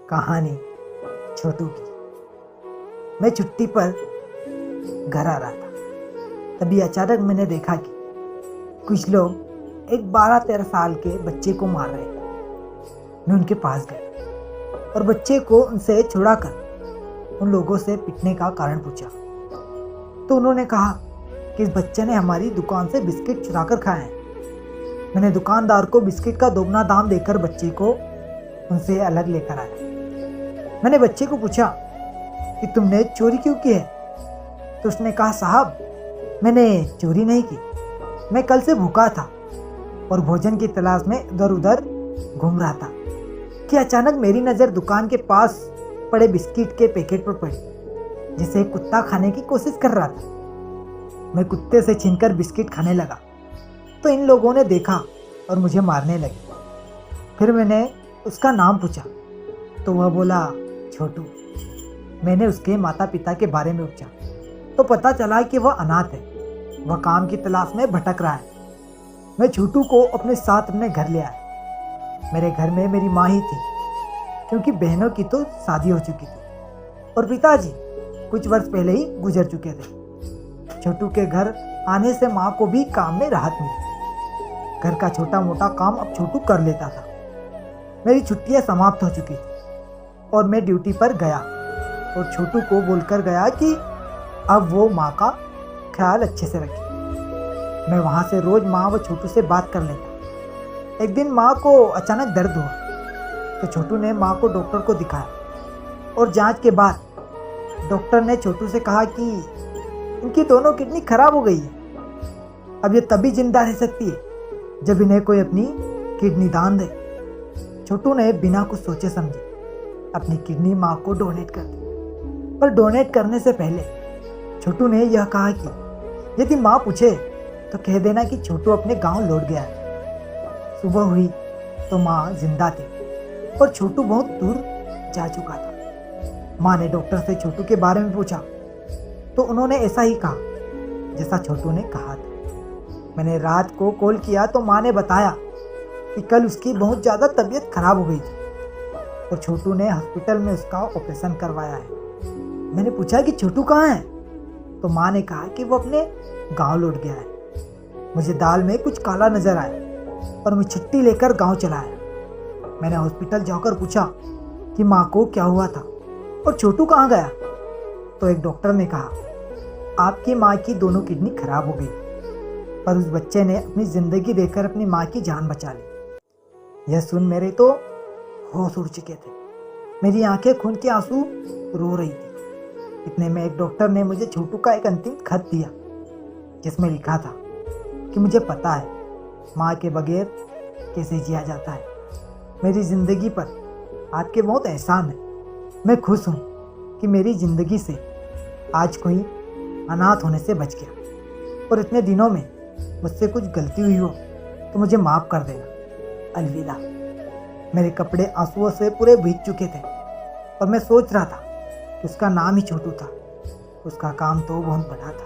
कहानी छोटू की। मैं छुट्टी पर घर आ रहा था, तभी अचानक मैंने देखा कि कुछ लोग एक 12-13 साल के बच्चे को मार रहे थे। मैं उनके पास गया और बच्चे को उनसे छुड़ाकर उन लोगों से पिटने का कारण पूछा, तो उन्होंने कहा कि इस बच्चे ने हमारी दुकान से बिस्किट चुरा कर खाए हैं। मैंने दुकानदार को बिस्किट का दोगुना दाम देकर बच्चे को उनसे अलग लेकर आया। मैंने बच्चे को पूछा कि तुमने चोरी क्यों की है? तो उसने कहा, साहब मैंने चोरी नहीं की, मैं कल से भूखा था और भोजन की तलाश में इधर उधर घूम रहा था कि अचानक मेरी नज़र दुकान के पास पड़े बिस्किट के पैकेट पर पड़ी, जिसे एक कुत्ता खाने की कोशिश कर रहा था। मैं कुत्ते से छीनकर बिस्किट खाने लगा तो इन लोगों ने देखा और मुझे मारने लगे। फिर मैंने उसका नाम पूछा तो वह बोला, छोटू। मैंने उसके माता पिता के बारे में पूछा तो पता चला कि वह अनाथ है, वह काम की तलाश में भटक रहा है। मैं छोटू को अपने साथ अपने घर ले आया। मेरे घर में मेरी माँ ही थी, क्योंकि बहनों की तो शादी हो चुकी थी और पिताजी कुछ वर्ष पहले ही गुजर चुके थे। छोटू के घर आने से माँ को भी काम में राहत मिली। घर का छोटा मोटा काम अब छोटू कर लेता था। मेरी छुट्टियाँ समाप्त हो चुकी थी और मैं ड्यूटी पर गया और छोटू को बोलकर गया कि अब वो माँ का ख्याल अच्छे से रखे। मैं वहाँ से रोज़ माँ व छोटू से बात कर लेता। एक दिन माँ को अचानक दर्द हुआ तो छोटू ने माँ को डॉक्टर को दिखाया और जांच के बाद डॉक्टर ने छोटू से कहा कि इनकी दोनों किडनी खराब हो गई है। अब ये तभी जिंदा रह सकती है जब इन्हें कोई अपनी किडनी दान दे। छोटू ने बिना कुछ सोचे समझे अपनी किडनी माँ को डोनेट कर दी, पर डोनेट करने से पहले छोटू ने यह कहा कि यदि माँ पूछे तो कह देना कि छोटू अपने गांव लौट गया है। सुबह हुई तो माँ जिंदा थी और छोटू बहुत दूर जा चुका था। माँ ने डॉक्टर से छोटू के बारे में पूछा तो उन्होंने ऐसा ही कहा जैसा छोटू ने कहा था। मैंने रात को कॉल किया तो माँ ने बताया कि कल उसकी बहुत ज़्यादा तबीयत खराब हो गई थी और छोटू ने हॉस्पिटल में उसका ऑपरेशन करवाया है। मैंने पूछा कि छोटू कहाँ है? तो माँ ने कहा कि वो अपने गांव लौट गया है। मुझे दाल में कुछ काला नजर आया और मैं छुट्टी लेकर गांव चला आया। मैंने हॉस्पिटल जाकर पूछा कि माँ को क्या हुआ था और छोटू कहाँ गया? तो एक डॉक्टर ने कहा, आपकी माँ की दोनों किडनी खराब हो गई, पर उस बच्चे ने अपनी ज़िंदगी देकर अपनी माँ की जान बचा ली। यह सुन मेरे तो होश उड़ चुके थे। मेरी आंखें खून के आंसू रो रही थी। इतने में एक डॉक्टर ने मुझे छोटू का एक अंतिम खत दिया, जिसमें लिखा था कि मुझे पता है माँ के बगैर कैसे जिया जाता है। मेरी ज़िंदगी पर आपके बहुत एहसान है। मैं खुश हूँ कि मेरी ज़िंदगी से आज कोई अनाथ होने से बच गया और इतने दिनों में मुझसे कुछ गलती हुई हो तो मुझे माफ़ कर देना। अलविदा। मेरे कपड़े आंसुओं से पूरे भीग चुके थे और मैं सोच रहा था कि उसका नाम ही छोटू था। उसका काम तो बहुत बड़ा था।